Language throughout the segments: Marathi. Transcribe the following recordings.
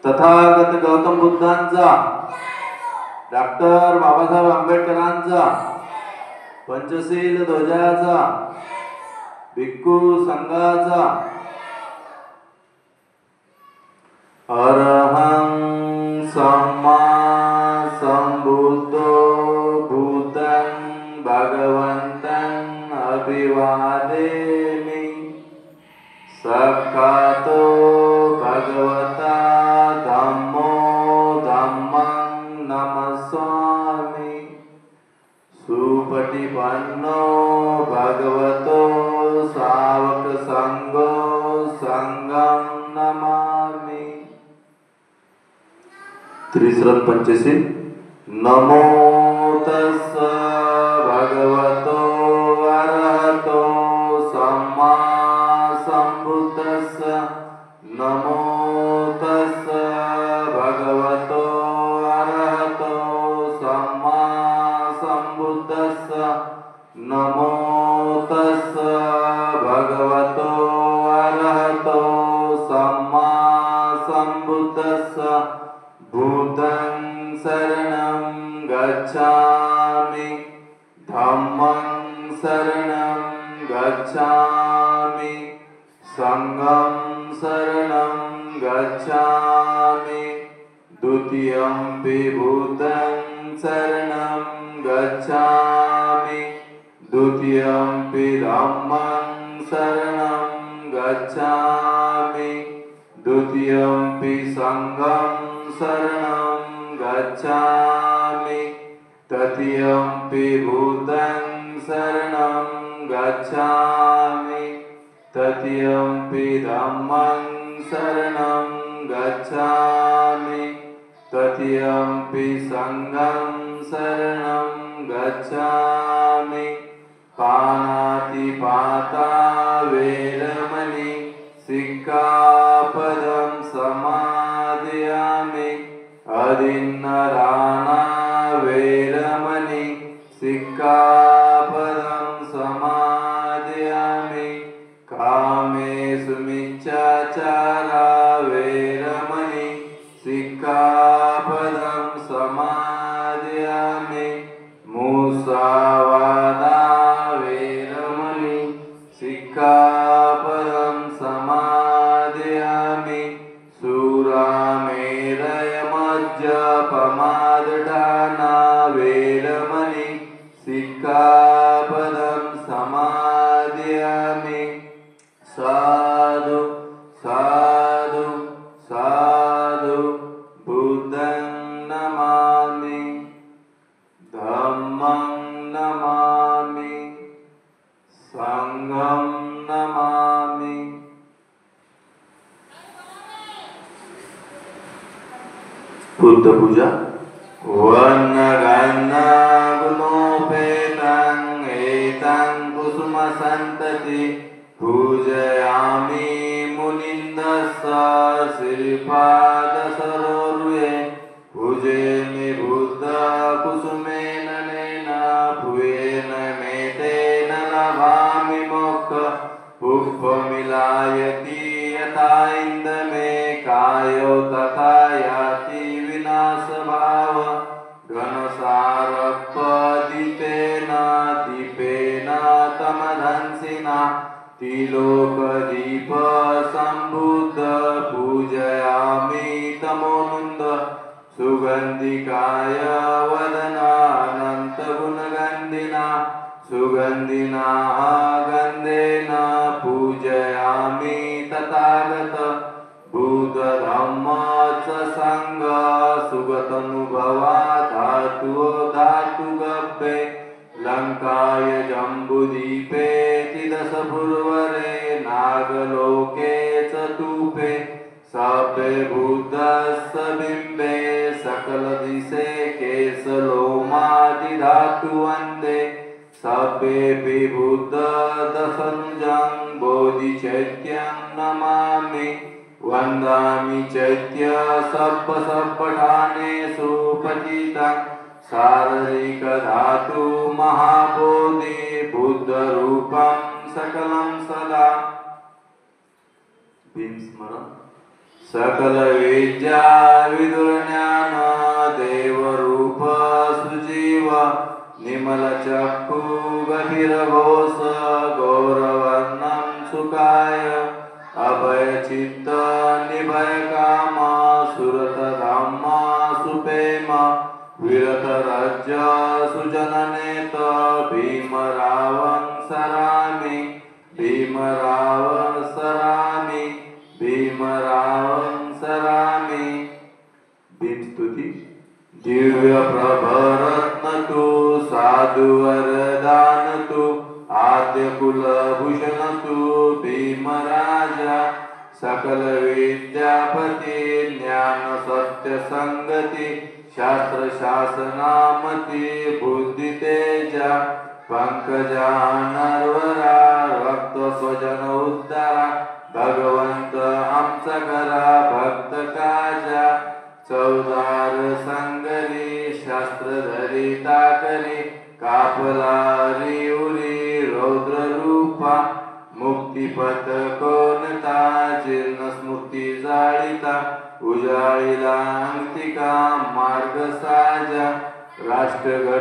तथागत गौतम बुद्धांचा, डॉक्टर बाबासाहेब आंबेडकरांचा, पंचशील ध्वजाचा, भिक्खू संघाचा, अरहं सम्मा संबुद्धो भूतं भगवन्तं अभिवादेमि। साक्षातो भगवता धम्मो धम्मं नमस्सामि। सुपटिपन्नो भगवतो सावक संघो संघं नमामि। त्रिशरण पंचशील। नमो तस्स भगवतो अरहतो सम्मा संबुद्धस्स। नमो तस्स भगवतो अरहतो सम्मा संबुद्धस्स। नमो तस्स भगवतो अरहतो सम्मा संबुद्धस्स। भूतं शरणं गच्छामि, धम्मं शरणं गच्छामि, संघं शरणं गच्छामि। द्वितीयंपि भूतं शरणं गच्छामि, द्वितीयंपि धम्मं शरणं गच्छामि, द्वितीयंपि संघं शरणं गच्छामि, तृतीयंपि भूतं शरणं गच्छामि, तृतीयंपि धम्मं शरणं गच्छामि, तृतीयंपि संघं शरणं गच्छामि। पानातिपाता वेरमणि सिक्खापदं समादयामि। अदिन्नदाना वेरमणि सिक्खापदं समादयामि। कामेषु मिच्छाचारा वेरमणि सिक्खापदं समादयामि। मुसावादा वेरमणि सिक्खापदं समादयामि। सुरामेरयमज्जपमाददाना वेरमणि सिक्खापदं समादयामि। साधु साधु साधु बुद्धं नमामि, धम्मं नमामि, संघं नमामि। बुद्ध पूजा। वन्नगन्नगुणोपेतं एतं कुसुमसन्तति पूजयामि मुनिन्दस्स श्रीपादसरोरुहे। पूजयामि बुद्ध कुसुमेन नेन भुवेन मेतेन लभामि मोक्ष। पुष्पमिलायति यथा इन्दमे कायो तथा याति विनाशभाव। घनसारपदितेन दीपेन तमधंसिना तिलोकदीप संबुद्ध पूजयामि तमोनुन्द। सुगन्धिकाय वदना अनन्तगुणगन्धिना सुगन्धिना गन्धेन पूजयामि तथागत। बुद्धधम्म च संघ सुगतनुभवा धातु धातुगव्ये। लङ्काय जम्बुदीपे चिदशपुरवरे नागलोके चतुपे। सपे बुद्धस्य बिम्बे सकलदिशे केशलोमादिधातु वन्दे। सपेऽपि बुद्ध दशनुजं बोधिचैत्यं नमामि। वन्दामि चैत्य सप्पठानेषु पतितं। शारीरिकधातु महाबोधि बुद्धरूपं सकलं सदा। भीम स्मरण। सकल विद्या विदुर ज्ञान देवरूप सुजीव निमल चक्षु गभीर घोष गौरवर्णं सुखाय अभय चित्त निभय काम सुरत धाम सुपेम विरत राज्य सुजननेत भीम रावण सरामि भीम रावण सरामि भीम रावण सरामि भीमस्तुती दिव्य प्रभरत्न तु साधु वरदान तु आद्य कुलभूषण तु भीम राजा सकल विद्यापती ज्ञान सत्य संगती शास्त्र शासनामती बुद्धि तेजा पंकजा नरवरा रक्त स्वजन उद्धारा भगवंत आमचा घरा भक्त काजा चौदार संगरी शास्त्र धरी ताकरी कापला रिउरी रौद्र रूपा मुक्तिपथ कोणता जीर्ण स्मृती जाळीता उजाळीला अंतिका मार्ग साजा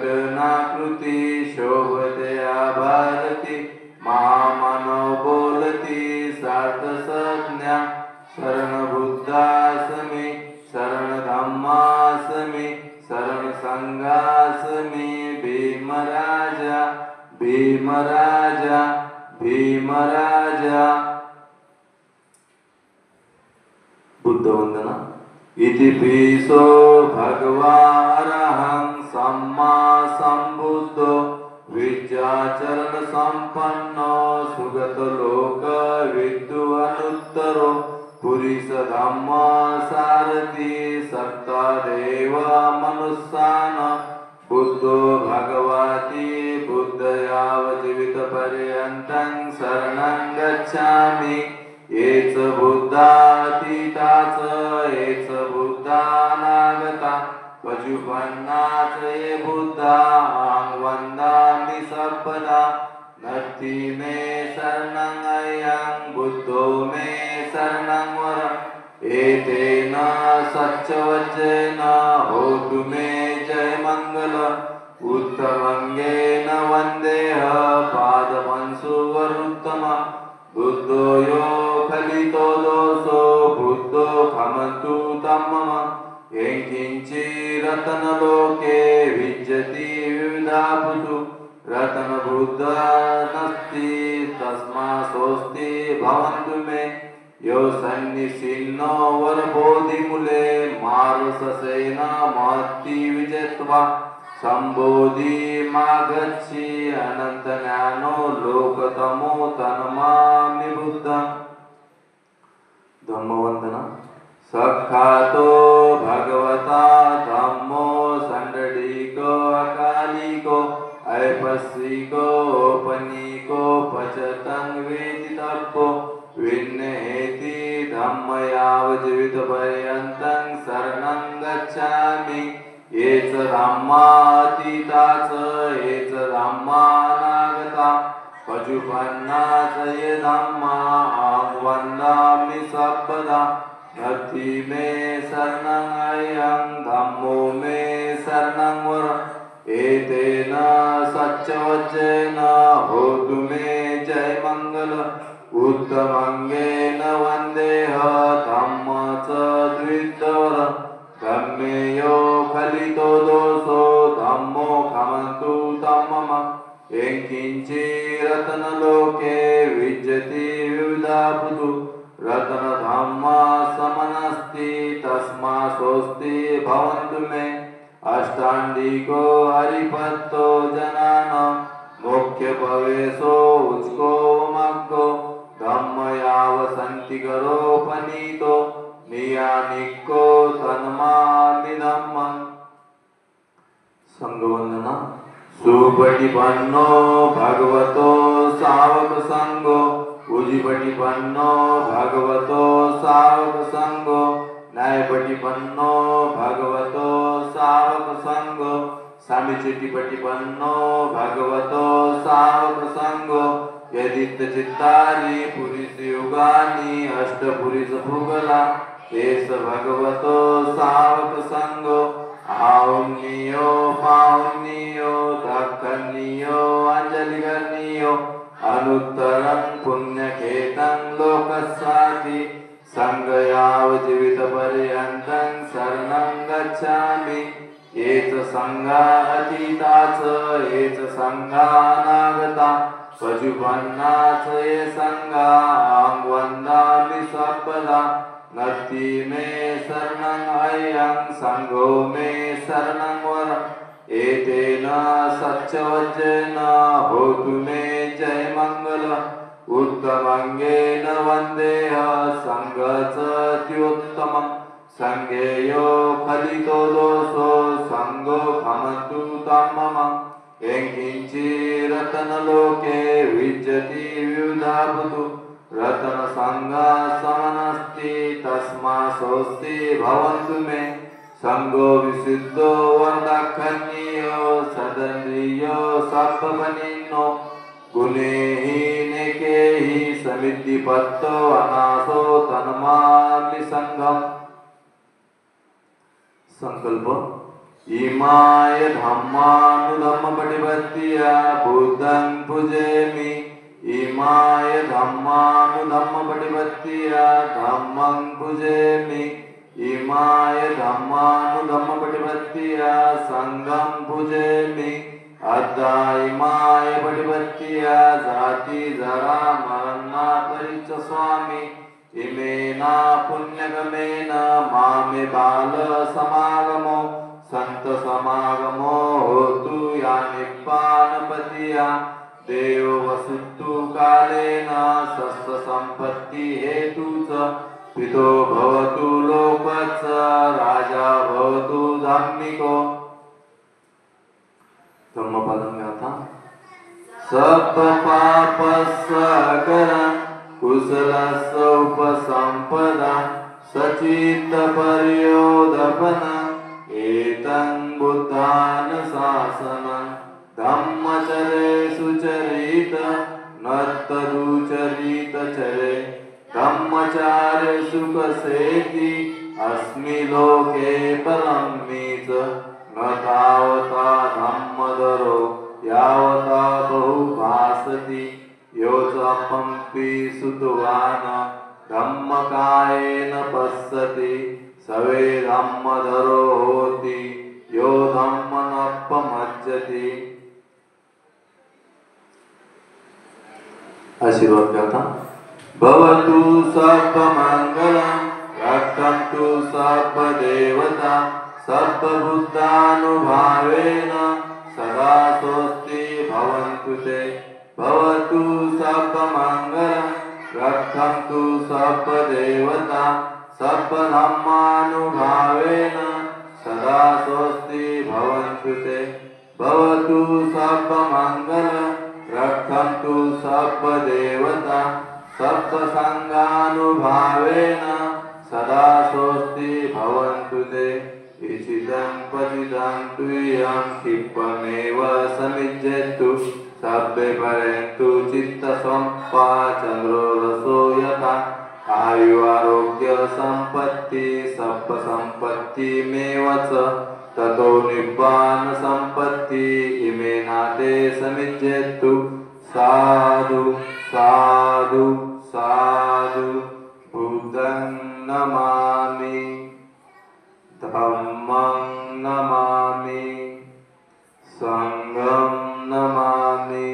राष्ट्रघटनाकृती शोभतया भारती महामानव बोलती सार्थ संज्ञा शरण बुद्धासमी शरण धम्मासमी शरण संघासमी भीमराजा भीमराजा भीमराजा बुद्धवंदना इति पिसो भगवा अरहं सम्मा संबुद्धो विद्याचरण संपन्नो सुगत लोक विद्दु अनुत्तरो पुरीस धम्म सारथी सत्ता देव मनुष्यान बुद्धो भगवती बुद्धयाव जीवित पर्यंतं शरणं गच्छामि एच बुद्धातीताच एच बुद्धानागता पशुपन्नाच ये बुद्धा वंदामि सर्वदा नत्थि मे शरणं अयं बुद्धो मे शरणं वर एतेन सच्चवचेन होतु मे जय मंगल उत्तमंगेन वंदेह पादमंसु वरुत्तम बुद्धो यो फलितो दोषो बुद्धो खमतु तमम येंकिंचि रतनलोके विज्जति विविधापुषु रतन बुद्ध नस्ति तस्मा सोस्ति भवन्तु मे यो सन्निसिन्नो वरबोधिमूले मारुससेन महत्ति विजयत्वा संबोधि मागच्छि अनंत ज्ञानो लोकतमो तन्मामि बुद्धं धम्मवंदना सखातो भगवता धम्मो संडडीको अकालिको ऐपस्सिको पनिको पचतं वेदितप्पो विन्नेति धम्मयाव जीवित पर्यन्तं शरणं गच्छामि एच धम्मातीताच एच धम्मानागता पशुपन्नाच ये धम्मा वंदामि सर्वदा नत्थि मे शरणं अयं धम्मो मे शरणं वर एतेन सच्चवचेन होतु मे जय मंगल उत्तमंगेन वंदेह धम्म च द्वितवर धम्मेयो फलितो दोषो धम्मो खमन्तु तमम येंकिंचि रतनलोके विज्जति विविधापुषु रतनधम्म समनस्ति तस्मा सोऽस्ति भवन्तु मे अष्टांडिको हरिपत्तो जनान मुख्य प्रवेशो उच्को मग्गो धम्मयाव सन्तिकरो पनीतो नियानिको तन्मामि धम्मं संगवंदना सुपटिपन्नो भगवतो सावक संगो उजिपटिपन्नो भगवतो सावक संगो न्यायपटिपन्नो भगवतो सावक संगो सामीचितिपटिपन्नो भगवतो सावक संगो यदित चित्तारी पुरीस युगानी अष्टपुरीस भुगला एस भगवतो सावक संगो आहुन्नियो पाहुन्नियो दक्षिणियो अंजलिगर्नियो अनुत्तरं पुण्यखेतं लोकस्वाति संगयाव जीवित पर्यन्तं शरणं गच्छामि एच संगा अतीताच एच संगा अनागता पशुपन्नाच ये संगा वन्दामि सर्वदा नत्ति मे शरणं अयं संगो मे शरणं वरम् एतेन सच्चवचेन होतु मे जय मंगल उत्तमंगेन वन्देह संगच अत्युत्तमम् संगेयो खलितो दोषो संगो खमतु तममं यंकिंचि रतनलोके विद्यति विविधाभुतु रतन संगा समनस्ति तस्मा सोस्ति भवन्तु मे संगो विशुद्धो वरदाखन्यो सदन्द्रियो सप्पवनिन्नो गुणेहि नेकेहि समिद्धिपत्तो अनासो तन्मामि संगम संकल्प इमाय धम्मानुधम्म पटिपत्तिया बुद्धं पूजयामि इमाय धम्मानुधम्म पटिपत्तिया धम्मं पूजयामि इमाय धम्मानुधम्म पटिपत्तिया संघं पूजयामि अद्धा इमाय पटिपत्तिया जाति जरा मरणापरिच स्वामी इमेना पुण्यगमेन मामे बाल समागमो संत समागमो होतु या निप्पानपतिया देव वसुतु कालेन सस्त संपत्ति हेतुच पितो भवतु लोकच राजा भवतु धार्मिको धम्मपदं गाथा सब पाप सकरं कुशलस्स उपसंपदा सचित्त पर्योदपना एतं बुद्धानुशासनं धम्मचरे सुचरित नत्तदुचरित चरे धम्मचारे सुखसेति अस्मि लोके परम्मीच न तावता धम्मदरो यावता बहुभासति योचपंपि सुतवान धम्मकायेन पश्यति सवे धम्मधरो होति यो धम्मनपमज्जति आशीर्वाद गाथा भवतु सर्वमंगलं रक्षन्तु सर्वदेवता सर्वबुद्धानुभावेन सदा स्वस्ति भवन्तु ते भवतु सर्वमंगलं रक्षन्तु सर्वदेवता सर्वधर्मानुभावेन सदा स्वस्ति भवन्तु ते भवतु सर्वमंगलं रक्षन्तु सर्वदेवता सर्वसंगानुभावेन सदा स्वस्ति भवन्तु ते इचिदं पतितं तुयं क्षिप्रमेव समिज्यतु सभ्ये परेन्तु चित्तसम्पा चन्द्रो रसो यथा आयु आरोग्य संपत्ति सर्वसंपत्तिमेव च ततो निब्बान संपत्ति इमे नाते समिज्यतु साधु साधु साधु बुद्धं नमामि धम्मं नमामि संघं नमामि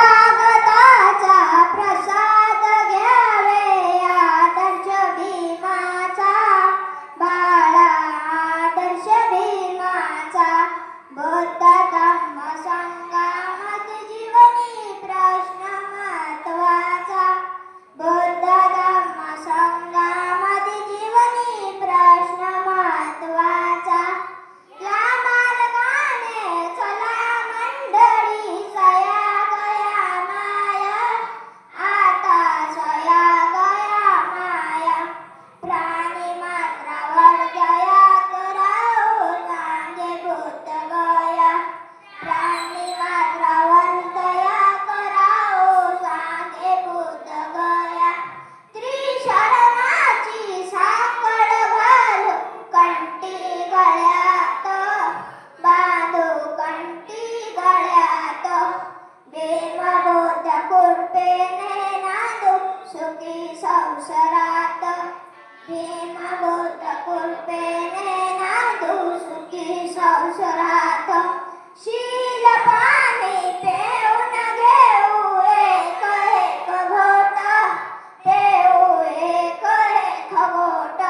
तथागताचा प्रसाद घ्यावे आदर्श भीमाचा बाळा आदर्श भीमाचा बुद्ध धम्म संगमात जीवनी प्रश्न महत्वाचा बुद्ध धम्म संसारात भीम बुद्ध कृपेने नांदू सुखी संसारात शील पाणी पेऊन घेऊ एक एक घोट पेऊ एक एक घोट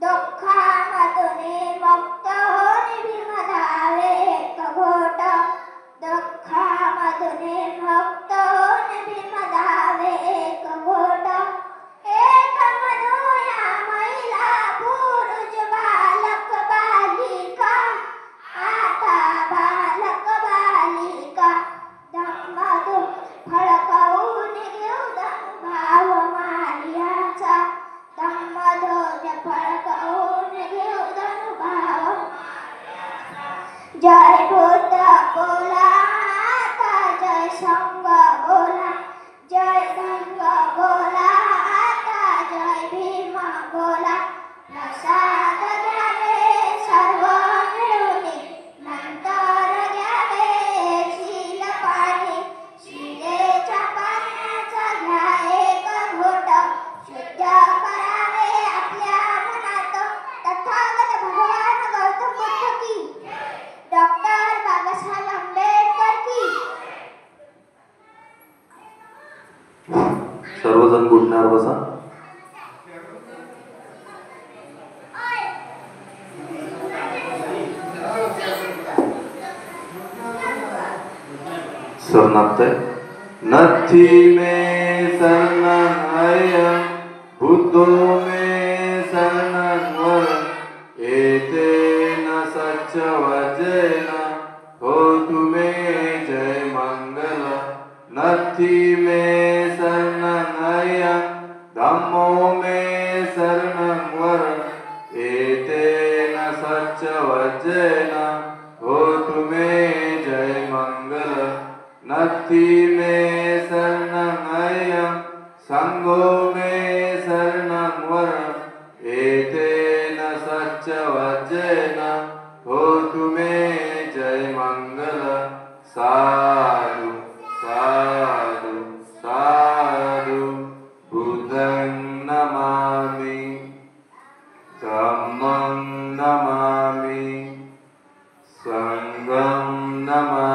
दुःखामधून मुक्त होऊन भीम धावे एक घोट दुःखामधून मुक्त होऊन भीम धावे एक घोट एक म्हणूया महिला पुरुष बालक बालिका आता बालक बालिका धम्मधूम फळकावून घेऊ भाव मारियाचा धम्मधूम फळकावून घेऊ भाव जय बुद्ध बोला आता जय संघ बोला जय संघ बोला आता जय भीम बोला प्रसाद घ्यावे सर्व मिळून नंतर घ्यावे शील पाणी शिलेच्या पाण्याचा घ्या एक घोट शुद्ध करावे आपल्या मनात तथागत भगवान गौतम बुद्ध की डॉक्टर बाबासाहेब आंबेडकर की सर्वजण घुटण्यावर बसा. सरनामते नथी में शरणं अयं बुद्धो में शरणं वरं एतेन सच्च वचेन होतु मे जय मंगल. नथी में शरणं अयं धम्मो में शरणं वरं एतेन सच्च वचेन होतु मे जय मंगल. नथी में शरणं अयं संघो में शरणं वरं एतेन सच्च वचेन होतु मे जय मंगल. साधु साधु साधु बुद्धं नमामि धम्मं नमामि संघं नमामि